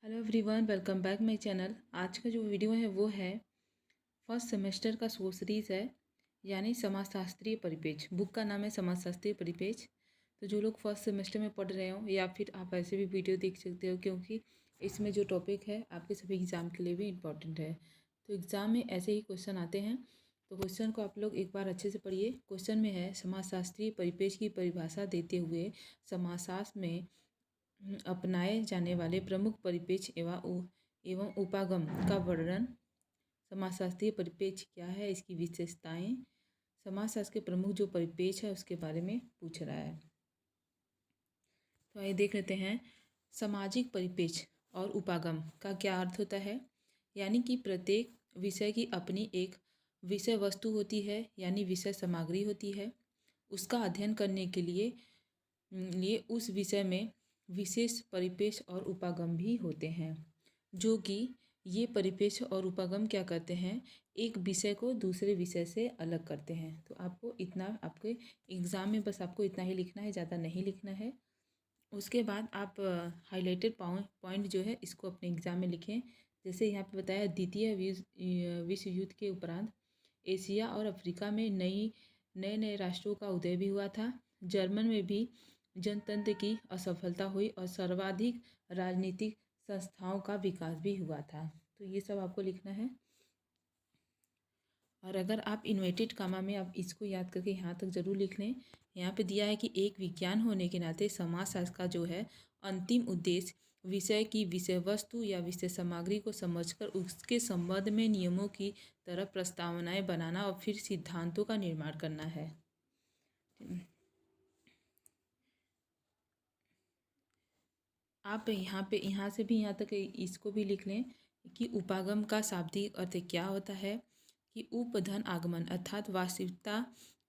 Hello everyone, welcome back my channel. आज का जो वीडियो है वो है फर्स्ट सेमेस्टर का शो सीरीज़ है, यानी समाजशास्त्रीय परिपेक्ष। बुक का नाम है समाजशास्त्रीय परिपेक्ष। तो जो लोग फर्स्ट सेमेस्टर में पढ़ रहे हो या फिर आप ऐसे भी वीडियो देख सकते हो, क्योंकि इसमें जो टॉपिक है आपके सभी एग्ज़ाम के लिए भी इम्पॉर्टेंट है। तो एग्ज़ाम में ऐसे ही क्वेश्चन आते हैं, तो क्वेश्चन को आप लोग एक बार अच्छे से पढ़िए। क्वेश्चन में है समाजशास्त्रीय परिपेक्ष की परिभाषा देते हुए समाजशास्त्र में अपनाए जाने वाले प्रमुख परिपेक्ष एवं उपागम का वर्णन। समाजशास्त्रीय परिपेक्ष क्या है, इसकी विशेषताएं, समाजशास्त्र के प्रमुख जो परिपेक्ष है उसके बारे में पूछ रहा है। तो आइए देख लेते हैं। सामाजिक परिपेक्ष और उपागम का क्या अर्थ होता है। यानी कि प्रत्येक विषय की अपनी एक विषय वस्तु होती है, यानी विषय सामग्री होती है। उसका अध्ययन करने के लिए उस विषय में विशेष परिपेक्ष और उपागम भी होते हैं, जो कि ये परिपेक्ष और उपागम क्या करते हैं, एक विषय को दूसरे विषय से अलग करते हैं। तो आपको इतना, आपके एग्ज़ाम में बस आपको इतना ही लिखना है, ज़्यादा नहीं लिखना है। उसके बाद आप हाईलाइटेड पॉइंट जो है इसको अपने एग्ज़ाम में लिखें। जैसे यहाँ पे बताया, द्वितीय विश्व युद्ध के उपरांत एशिया और अफ्रीका में नए नए राष्ट्रों का उदय भी हुआ था। जर्मन में भी जनतंत्र की असफलता हुई और सर्वाधिक राजनीतिक संस्थाओं का विकास भी हुआ था। तो ये सब आपको लिखना है। और अगर आप इन्वर्टेड कामा में आप इसको याद करके यहाँ तक ज़रूर लिख लें। यहाँ पे दिया है कि एक विज्ञान होने के नाते समाजशास्त्र का जो है अंतिम उद्देश्य विषय की विषय वस्तु या विषय सामग्री को समझकर उसके संबंध में नियमों की तरह प्रस्तावनाएं बनाना और फिर सिद्धांतों का निर्माण करना है। आप यहाँ से भी यहाँ तक इसको भी लिख लें कि उपागम का शाब्दिक अर्थ क्या होता है, कि उपधन आगमन अर्थात वास्तविकता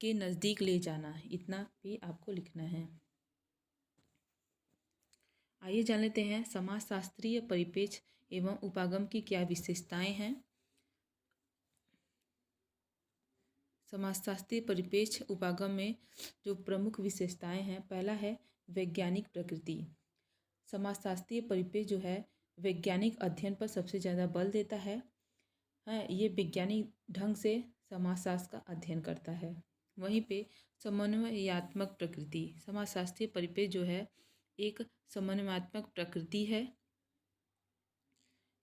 के नज़दीक ले जाना। इतना भी आपको लिखना है। आइए जान लेते हैं समाजशास्त्रीय परिपेक्ष एवं उपागम की क्या विशेषताएं हैं। समाजशास्त्रीय परिपेक्ष उपागम में जो प्रमुख विशेषताएं हैं, पहला है वैज्ञानिक प्रकृति। समाजशास्त्रीय परिपेक्ष जो है वैज्ञानिक अध्ययन पर सबसे ज़्यादा बल देता है। ये वैज्ञानिक ढंग से समाजशास्त्र का अध्ययन करता है। वहीं पे समन्वयात्मक प्रकृति, समाजशास्त्रीय परिपेक्ष जो है एक समन्वयात्मक प्रकृति है।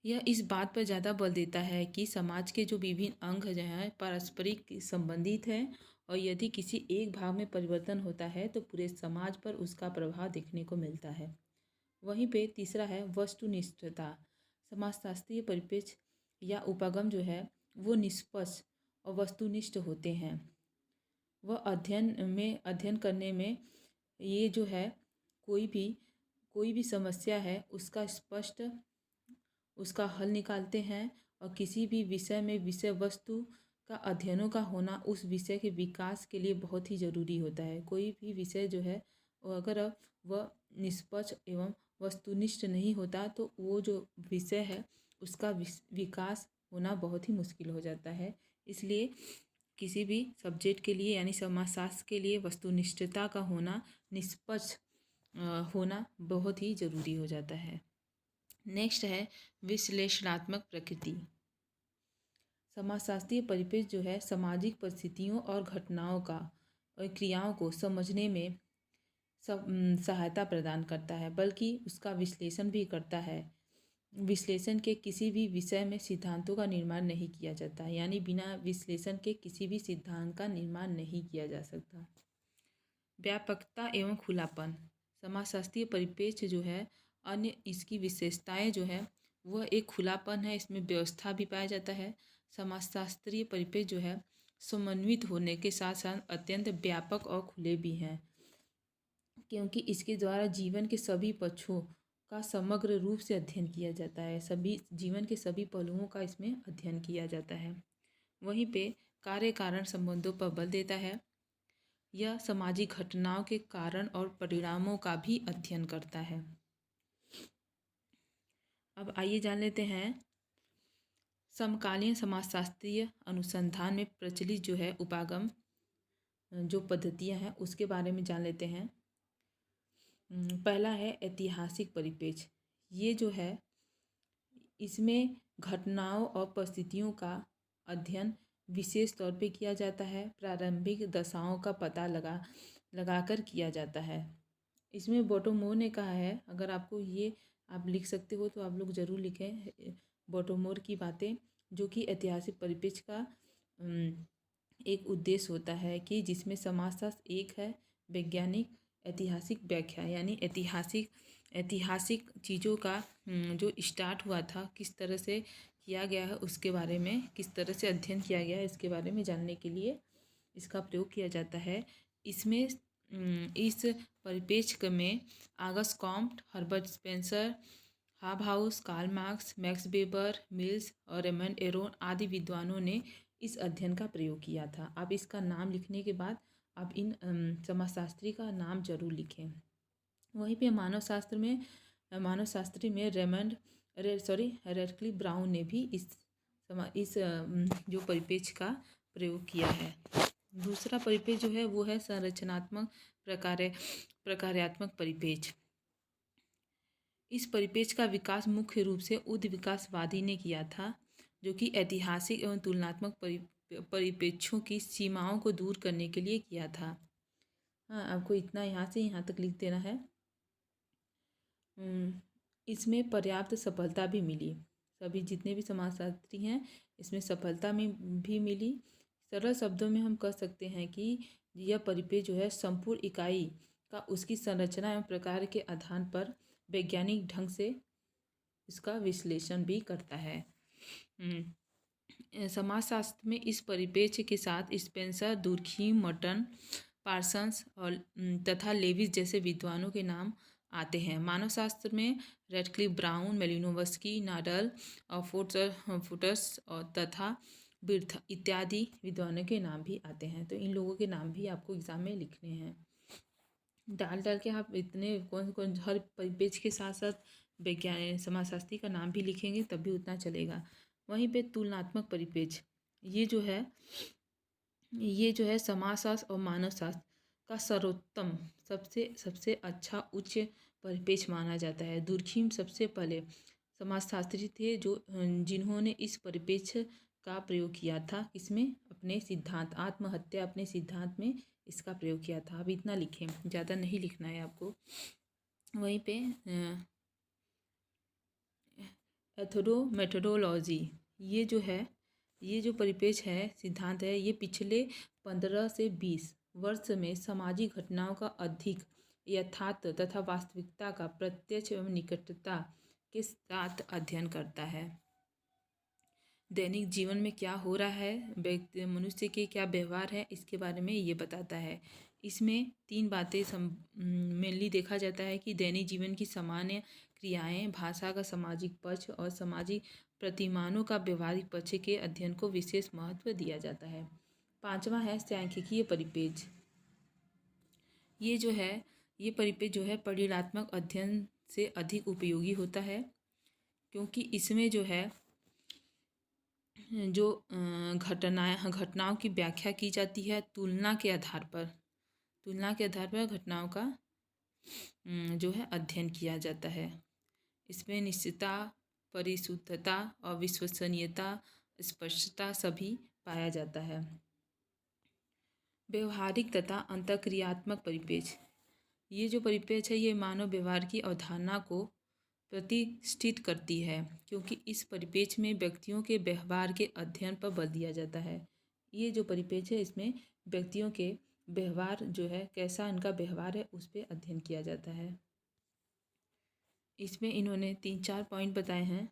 यह इस बात पर ज़्यादा बल देता है कि समाज के जो विभिन्न अंग जो हैं पारस्परिक संबंधित हैं, और यदि किसी एक भाग में परिवर्तन होता है तो पूरे समाज पर उसका प्रभाव देखने को मिलता है। वहीं पे तीसरा है वस्तुनिष्ठता। समाजशास्त्रीय परिपेक्ष या उपागम जो है वो निष्पक्ष और वस्तुनिष्ठ होते हैं। वह अध्ययन करने में ये जो है कोई भी समस्या है उसका स्पष्ट उसका हल निकालते हैं, और किसी भी विषय में विषय वस्तु का अध्ययनों का होना उस विषय के विकास के लिए बहुत ही ज़रूरी होता है। कोई भी विषय जो है अगर वह निष्पक्ष एवं वस्तुनिष्ठ नहीं होता तो वो जो विषय है उसका विकास होना बहुत ही मुश्किल हो जाता है। इसलिए किसी भी सब्जेक्ट के लिए यानी समाजशास्त्र के लिए वस्तुनिष्ठता का होना, निष्पक्ष होना बहुत ही ज़रूरी हो जाता है। नेक्स्ट है विश्लेषणात्मक प्रकृति। समाजशास्त्रीय परिपेक्ष जो है सामाजिक परिस्थितियों और घटनाओं का और क्रियाओं को समझने में सहायता प्रदान करता है, बल्कि उसका विश्लेषण भी करता है। विश्लेषण के किसी भी विषय में सिद्धांतों का निर्माण नहीं किया जाता, यानी बिना विश्लेषण के किसी भी सिद्धांत का निर्माण नहीं किया जा सकता। व्यापकता एवं खुलापन। समाजशास्त्रीय परिपेक्ष जो है अन्य इसकी विशेषताएं जो है वह एक खुलापन है, इसमें व्यवस्था भी पाया जाता है। समाजशास्त्रीय परिपेक्ष जो है समन्वित होने के साथ साथ अत्यंत व्यापक और खुले भी हैं, क्योंकि इसके द्वारा जीवन के सभी पक्षों का समग्र रूप से अध्ययन किया जाता है। सभी जीवन के सभी पहलुओं का इसमें अध्ययन किया जाता है। वहीं पे कार्य कारण संबंधों पर बल देता है। यह सामाजिक घटनाओं के कारण और परिणामों का भी अध्ययन करता है। अब आइए जान लेते हैं समकालीन समाजशास्त्रीय अनुसंधान में प्रचलित जो है उपागम जो पद्धतियां हैं उसके बारे में जान लेते हैं। पहला है ऐतिहासिक परिपेक्ष। ये जो है इसमें घटनाओं और परिस्थितियों का अध्ययन विशेष तौर पे किया जाता है। प्रारंभिक दशाओं का पता लगाकर किया जाता है। इसमें बोटोमोर ने कहा है, अगर आपको ये आप लिख सकते हो तो आप लोग ज़रूर लिखें बोटोमोर की बातें, जो कि ऐतिहासिक परिप्रेक्ष्य का एक उद्देश्य होता है कि जिसमें समाजशास्त्र एक है, वैज्ञानिक ऐतिहासिक व्याख्या यानी ऐतिहासिक चीज़ों का जो स्टार्ट हुआ था किस तरह से किया गया है उसके बारे में, किस तरह से अध्ययन किया गया है इसके बारे में जानने के लिए इसका प्रयोग किया जाता है। इसमें इस परिप्रेक्ष्य में Auguste Comte, Herbert Spencer, Hobhouse, Karl Marx, Max Weber, Mills और रेमंड एरोन आदि विद्वानों ने इस अध्ययन का प्रयोग किया था। आप इसका नाम लिखने के बाद आप इन समाजशास्त्री का नाम जरूर लिखें। वहीं पे मानवशास्त्री में रेडक्लिफ ब्राउन ने भी इस जो परिप्रेक्ष्य का प्रयोग किया है। दूसरा परिप्रेक्ष्य जो है वो है संरचनात्मक प्रकार्यात्मक परिप्रेक्ष्य। इस परिप्रेक्ष्य का विकास मुख्य रूप से उद विकासवादी ने किया था, जो कि ऐतिहासिक एवं तुलनात्मक परिप्रेक्ष्यों की सीमाओं को दूर करने के लिए किया था। हाँ, आपको इतना यहाँ से यहाँ तक लिख देना है। इसमें पर्याप्त सफलता भी मिली। सभी जितने भी समाजशास्त्री हैं इसमें सफलता में भी मिली। सरल शब्दों में हम कह सकते हैं कि यह परिप्रेक्ष्य जो है संपूर्ण इकाई का उसकी संरचना एवं प्रकार के आधार पर वैज्ञानिक ढंग से इसका विश्लेषण भी करता है। समाजशास्त्र में इस परिप्रेक्ष्य के साथ स्पेंसर, दुर्खीम, मर्टन, पार्सन्स और तथा लेविस जैसे विद्वानों के नाम आते हैं। मानवशास्त्र में रेडक्लिफ ब्राउन, मेलिनोवस्की, नाडल और फुटस और तथा बिर्थ इत्यादि विद्वानों के नाम भी आते हैं। तो इन लोगों के नाम भी आपको एग्जाम में लिखने हैं। डाल के आप इतने कौन हर पेज के साथ साथ वैज्ञानिक समाजशास्त्री का नाम भी लिखेंगे तब भी उतना चलेगा। वहीं पे तुलनात्मक परिप्रेक्ष्य ये जो है समाजशास्त्र और मानवशास्त्र का सर्वोत्तम सबसे अच्छा उच्च परिप्रेक्ष्य माना जाता है। दुर्खीम सबसे पहले समाजशास्त्री थे जिन्होंने इस परिप्रेक्ष्य का प्रयोग किया था। इसमें अपने सिद्धांत आत्महत्या अपने सिद्धांत में इसका प्रयोग किया था। अब इतना लिखें, ज़्यादा नहीं लिखना है आपको। वहीं पे एथोडोमेथोडोलॉजी ये जो परिप्रेक्ष्य है सिद्धांत है, ये पिछले 15 से 20 वर्ष में सामाजिक घटनाओं का अधिक यथार्थ तथा वास्तविकता का प्रत्यक्ष एवं निकटता के साथ अध्ययन करता है। दैनिक जीवन में क्या हो रहा है, मनुष्य के क्या व्यवहार है, इसके बारे में ये बताता है। इसमें 3 बातें मेनली देखा जाता है कि दैनिक जीवन की सामान्य क्रियाएं, भाषा का सामाजिक पक्ष और सामाजिक प्रतिमानों का व्यवहारिक पक्ष के अध्ययन को विशेष महत्व दिया जाता है। 5वां है सांख्यिकीय परिप्रेक्ष्य। ये परिप्रेक्ष्य जो है परिमाणात्मक अध्ययन से अधिक उपयोगी होता है, क्योंकि इसमें जो है जो घटनाओं की व्याख्या की जाती है तुलना के आधार पर घटनाओं का जो है अध्ययन किया जाता है। इसमें निश्चितता, परिशुद्धता और विश्वसनीयता, स्पष्टता सभी पाया जाता है। व्यवहारिक तथा अंतःक्रियात्मक परिप्रेक्ष्य। ये जो परिप्रेक्ष्य है ये मानव व्यवहार की अवधारणा को प्रतिष्ठित करती है, क्योंकि इस परिप्रेक्ष्य में व्यक्तियों के व्यवहार के अध्ययन पर बल दिया जाता है। ये जो परिप्रेक्ष्य है इसमें व्यक्तियों के व्यवहार जो है कैसा इनका व्यवहार है उस पर अध्ययन किया जाता है। इसमें इन्होंने 3-4 पॉइंट बताए हैं।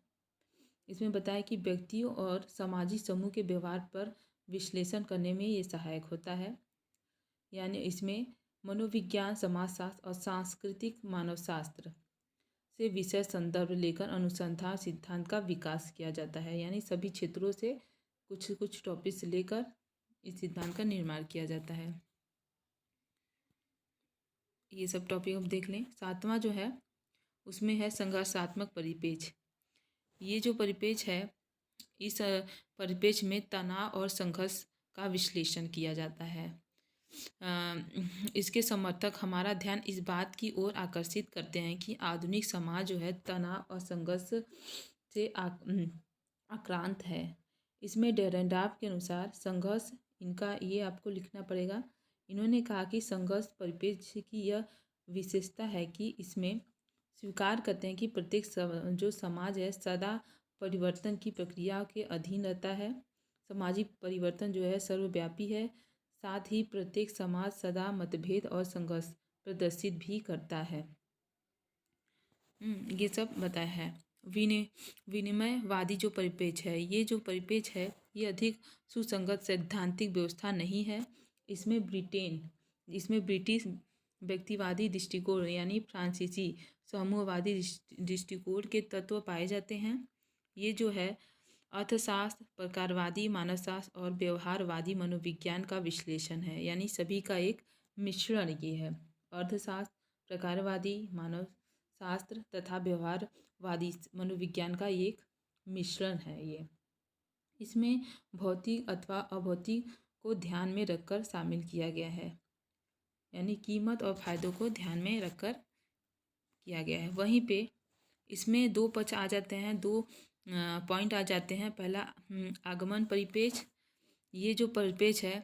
इसमें बताया कि व्यक्तियों और सामाजिक समूह के व्यवहार पर विश्लेषण करने में ये सहायक होता है। यानी इसमें मनोविज्ञान, समाजशास्त्र और सांस्कृतिक मानवशास्त्र से विषय संदर्भ लेकर अनुसंधान सिद्धांत का विकास किया जाता है। यानी सभी क्षेत्रों से कुछ टॉपिक्स लेकर इस सिद्धांत का निर्माण किया जाता है। ये सब टॉपिक अब देख लें। 7वां जो है उसमें है संघर्षात्मक परिप्रेक्ष्य। ये जो परिप्रेक्ष्य है इस परिप्रेक्ष्य में तनाव और संघर्ष का विश्लेषण किया जाता है। इसके समर्थक हमारा ध्यान इस बात की ओर आकर्षित करते हैं कि आधुनिक समाज जो है तनाव और संघर्ष से आक्रांत है। इसमें डेरेंडाफ के अनुसार संघर्ष, इनका ये आपको लिखना पड़ेगा। इन्होंने कहा कि संघर्ष परिप्रेक्ष्य की यह विशेषता है कि इसमें स्वीकार करते हैं कि प्रत्येक जो समाज है सदा परिवर्तन की प्रक्रिया के अधीन रहता है। सामाजिक परिवर्तन जो है सर्वव्यापी है। साथ ही प्रत्येक समाज सदा मतभेद और संघर्ष प्रदर्शित भी करता है। ये सब बताया है। विनिमयवादी जो परिपेक्ष है, ये जो परिपेक्ष है ये अधिक सुसंगत सैद्धांतिक व्यवस्था नहीं है। इसमें ब्रिटिश व्यक्तिवादी दृष्टिकोण यानी फ्रांसीसी समूहवादी दृष्टिकोण के तत्व पाए जाते हैं। ये जो है अर्थशास्त्र, प्रकारवादी मानवशास्त्र और व्यवहारवादी मनोविज्ञान का विश्लेषण है, यानी सभी का एक मिश्रण ये है। अर्थशास्त्र, प्रकारवादी मानवशास्त्र तथा व्यवहारवादी मनोविज्ञान का एक मिश्रण है ये। इसमें भौतिक अथवा अभौतिक को ध्यान में रखकर शामिल किया गया है, यानी कीमत और फायदों को ध्यान में रखकर किया गया है। वहीं पे इसमें दो पक्ष आ जाते हैं, दो पॉइंट आ जाते हैं। पहला आगमन परिपेक्ष। ये जो परिपेक्ष है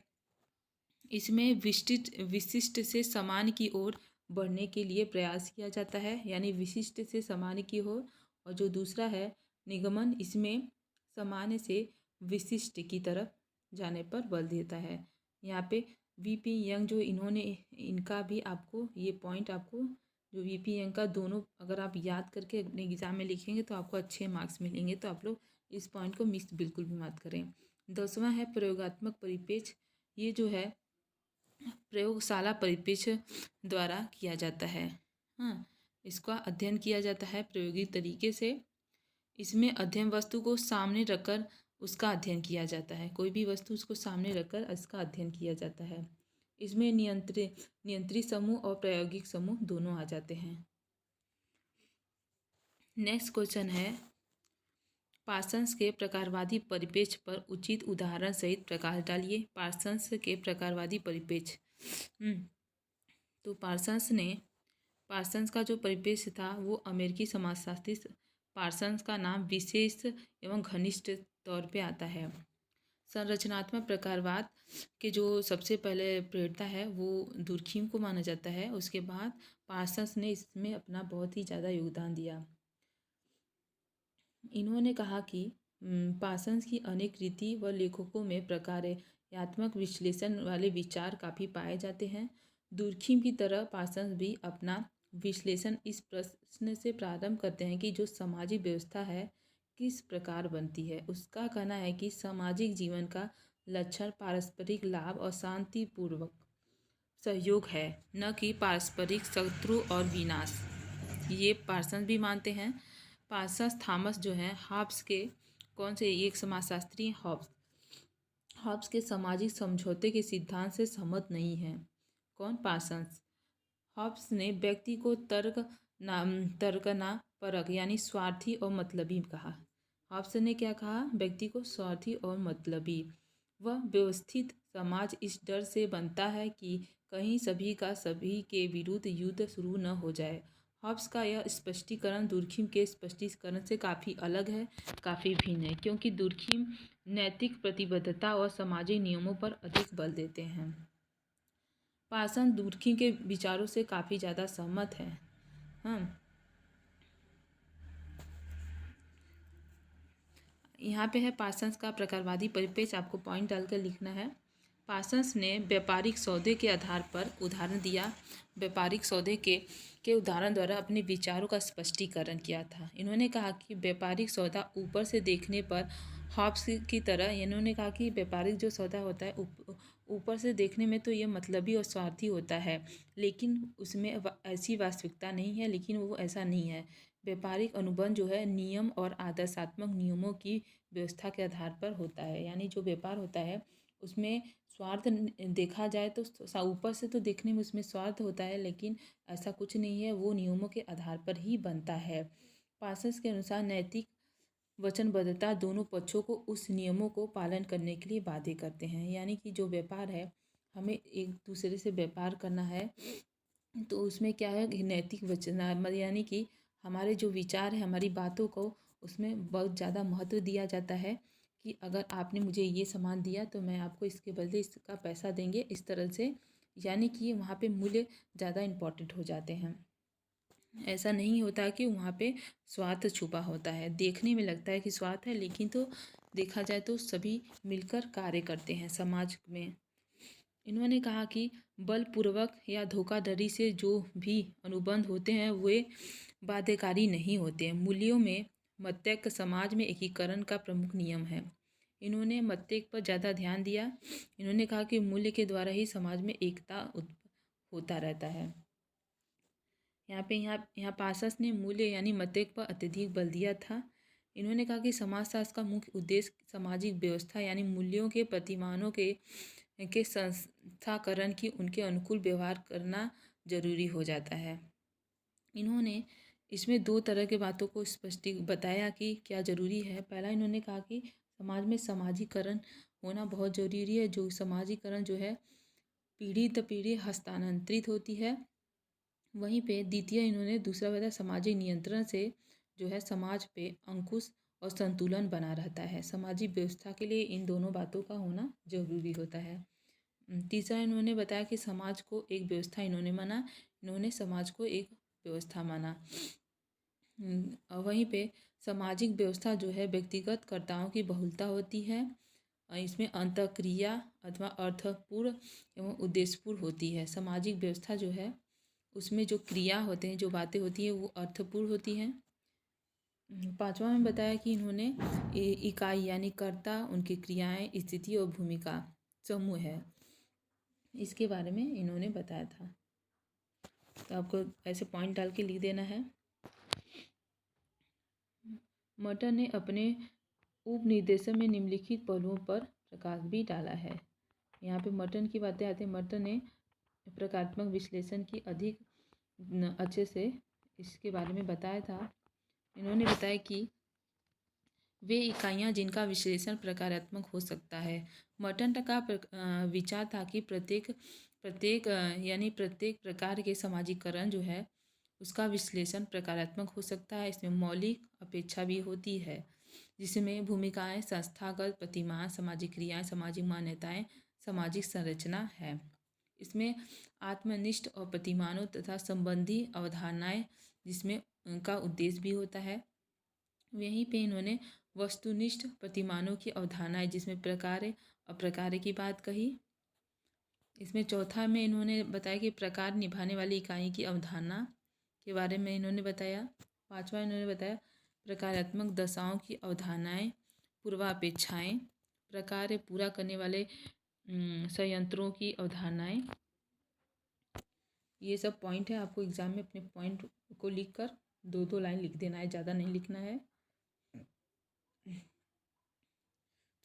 इसमें विशिष्ट से सामान्य की ओर बढ़ने के लिए प्रयास किया जाता है, यानी विशिष्ट से सामान्य की ओर। और जो दूसरा है निगमन, इसमें सामान्य से विशिष्ट की तरफ जाने पर बल देता है। यहाँ पे वीपी यंग जो इन्होंने इनका भी आपको ये पॉइंट आपको जो वीपी यंग का दोनों अगर आप याद करके अपने एग्ज़ाम में लिखेंगे तो आपको अच्छे मार्क्स मिलेंगे। तो आप लोग इस पॉइंट को मिस बिल्कुल भी मत करें। 10वां है प्रयोगात्मक परिपेक्ष। ये जो है प्रयोगशाला परिपेक्ष द्वारा किया जाता है। हाँ, इसका अध्ययन किया जाता है प्रायोगिक तरीके से। इसमें अध्ययन वस्तु को सामने रखकर उसका अध्ययन किया जाता है। कोई भी वस्तु उसको सामने रखकर इसका अध्ययन किया जाता है। इसमें नियंत्रित समूह और प्रायोगिक समूह दोनों आ जाते हैं। नेक्स्ट क्वेश्चन है पार्सन्स के प्रकारवादी परिपेक्ष पर उचित उदाहरण सहित प्रकाश डालिए। पार्सन्स के प्रकारवादी परिपेक्ष। तो पार्सन्स का जो परिपेक्ष था वो अमेरिकी समाजशास्त्री पार्सन्स का नाम विशेष एवं घनिष्ठ तौर पे आता है। संरचनात्मक प्रकारवाद के जो सबसे पहले प्रेरणा है वो दुर्खीम को माना जाता है। उसके बाद पार्सन्स ने इसमें अपना बहुत ही ज़्यादा योगदान दिया। इन्होंने कहा कि पार्सन्स की अनेक रीति व लेखकों में प्रकार्यात्मक विश्लेषण वाले विचार काफ़ी पाए जाते हैं। दुर्खीम की तरह पार्सन्स भी अपना विश्लेषण इस प्रश्न से प्रारंभ करते हैं कि जो सामाजिक व्यवस्था है किस प्रकार बनती है। उसका कहना है कि सामाजिक जीवन का लक्षण पारस्परिक लाभ और शांतिपूर्वक सहयोग है, न कि पारस्परिक शत्रु और विनाश। ये पार्सन्स भी मानते हैं। पार्सन्स थॉमस जो हैं हॉब्स के कौन से एक समाजशास्त्री हॉब्स के सामाजिक समझौते के सिद्धांत से सहमत नहीं है। कौन? पार्सन्स। हॉब्स ने व्यक्ति को तर्कना परक यानी स्वार्थी और मतलबी कहा। हॉब्स ने क्या कहा? व्यक्ति को स्वार्थी और मतलबी व व्यवस्थित समाज इस डर से बनता है कि कहीं सभी का सभी के विरुद्ध युद्ध शुरू न हो जाए। हॉब्स का यह स्पष्टीकरण दुर्खीम के स्पष्टीकरण से काफ़ी अलग है, काफ़ी भिन्न है, क्योंकि दुर्खीम नैतिक प्रतिबद्धता और सामाजिक नियमों पर अधिक बल देते हैं। पार्सन दुर्खीम के विचारों से काफ़ी ज़्यादा सहमत है। हाँ, यहाँ पे है पार्सन्स का प्रकारवादी परिपेक्ष। आपको पॉइंट डालकर लिखना है। पार्सन्स ने व्यापारिक सौदे के आधार पर उदाहरण दिया। व्यापारिक सौदे के उदाहरण द्वारा अपने विचारों का स्पष्टीकरण किया था। इन्होंने कहा कि व्यापारिक सौदा ऊपर से देखने पर हॉब्स की तरह, इन्होंने कहा कि व्यापारिक जो सौदा होता है ऊपर से देखने में तो ये मतलबी और स्वार्थी होता है, लेकिन उसमें ऐसी वास्तविकता नहीं है, लेकिन वो ऐसा नहीं है। व्यापारिक अनुबंध जो है नियम और आदर्शात्मक नियमों की व्यवस्था के आधार पर होता है। यानी जो व्यापार होता है उसमें स्वार्थ देखा जाए तो ऊपर से तो देखने में उसमें स्वार्थ होता है, लेकिन ऐसा कुछ नहीं है, वो नियमों के आधार पर ही बनता है। पार्सन्स के अनुसार नैतिक वचनबद्धता दोनों पक्षों को उस नियमों को पालन करने के लिए बाध्य करते हैं। यानी कि जो व्यापार है, हमें एक दूसरे से व्यापार करना है तो उसमें क्या है, नैतिक वचन यानी कि हमारे जो विचार है, हमारी बातों को उसमें बहुत ज़्यादा महत्व दिया जाता है कि अगर आपने मुझे ये सामान दिया तो मैं आपको इसके बदले इसका पैसा देंगे, इस तरह से, यानी कि वहाँ पे मूल्य ज़्यादा इम्पोर्टेंट हो जाते हैं। ऐसा नहीं होता कि वहाँ पे स्वार्थ छुपा होता है। देखने में लगता है कि स्वार्थ है, लेकिन तो देखा जाए तो सभी मिलकर कार्य करते हैं समाज में। इन्होंने कहा कि बलपूर्वक या धोखाधड़ी से जो भी अनुबंध होते हैं वे बाध्यकारी नहीं होते। मूल्यों में मत्यक समाज में एकीकरण का प्रमुख नियम है। इन्होंने मत्यक पर ज़्यादा ध्यान दिया। इन्होंने कहा कि मूल्य के द्वारा ही समाज में एकता होता रहता है। यहाँ पासस ने मूल्य यानी मत्यक पर अत्यधिक बल दिया था। इन्होंने कहा कि समाजशास्त्र का मुख्य उद्देश्य सामाजिक व्यवस्था यानी मूल्यों के प्रतिमानों के संस्थाकरण की उनके अनुकूल व्यवहार करना जरूरी हो जाता है। इन्होंने इसमें दो तरह के बातों को स्पष्ट बताया कि क्या जरूरी है। पहला, इन्होंने कहा कि समाज में सामाजिकरण होना बहुत जरूरी है, जो सामाजिकरण जो है पीढ़ी दर पीढ़ी हस्तांतरित होती है। वहीं पे द्वितीय, इन्होंने दूसरा बताया, सामाजिक नियंत्रण से जो है समाज पे अंकुश और संतुलन बना रहता है। सामाजिक व्यवस्था के लिए इन दोनों बातों का होना जरूरी होता है। तीसरा, इन्होंने बताया कि समाज को एक व्यवस्था इन्होंने माना, इन्होंने समाज को एक व्यवस्था माना। वहीं पे सामाजिक व्यवस्था जो है व्यक्तिगत कर्ताओं की बहुलता होती है। इसमें अंतःक्रिया अथवा अर्थपूर्ण एवं उद्देश्यपूर्ण होती है। सामाजिक व्यवस्था जो है उसमें जो क्रिया होते हैं, जो बातें होती हैं, वो अर्थपूर्ण होती हैं। पांचवा में बताया कि इन्होंने इकाई यानी कर्ता, उनकी क्रियाएं, स्थिति और भूमिका समूह है, इसके बारे में इन्होंने बताया था। तो आपको ऐसे पॉइंट डाल के लिख देना है। मर्टन ने अपने उपनिदेशन में निम्नलिखित पहलुओं पर प्रकाश भी डाला है। यहाँ पे मर्टन की बातें आती हैं। मर्टन ने प्रकारात्मक विश्लेषण की अधिक अच्छे से इसके बारे में बताया था। इन्होंने बताया कि वे इकाइयाँ जिनका विश्लेषण प्रकारात्मक हो सकता है। मर्टन का विचार था कि प्रत्येक प्रकार के समाजीकरण जो है उसका विश्लेषण प्रकारात्मक हो सकता है। इसमें मौलिक अपेक्षा भी होती है, जिसमें भूमिकाएं, संस्थागत प्रतिमान, सामाजिक क्रियाएं, सामाजिक मान्यताएं, सामाजिक संरचना है। इसमें आत्मनिष्ठ और प्रतिमानों तथा संबंधी अवधारणाएं, जिसमें उनका उद्देश्य भी होता है। वहीं पे इन्होंने वस्तुनिष्ठ प्रतिमानों की अवधारणाएं, जिसमें प्रकार अप्रकार की बात कही। इसमें चौथा में इन्होंने बताया कि प्रकार निभाने वाली इकाई की अवधारणा के बारे में इन्होंने बताया। पांचवा, इन्होंने बताया प्रकारात्मक दशाओं की अवधारणाएं, पूर्वापेक्षाएं, प्रकार पूरा करने वाले संयंत्रों की अवधारणाएं। ये सब पॉइंट है। आपको एग्जाम में अपने पॉइंट को लिखकर 2-2 लाइन लिख देना है, ज़्यादा नहीं लिखना है।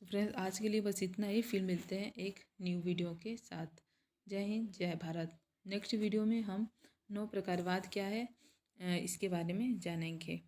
तो फ्रेंड्स, आज के लिए बस इतना ही। फिर मिलते हैं एक न्यू वीडियो के साथ। जय हिंद, जय भारत। नेक्स्ट वीडियो में हम 9 प्रकारवाद क्या है इसके बारे में जानेंगे।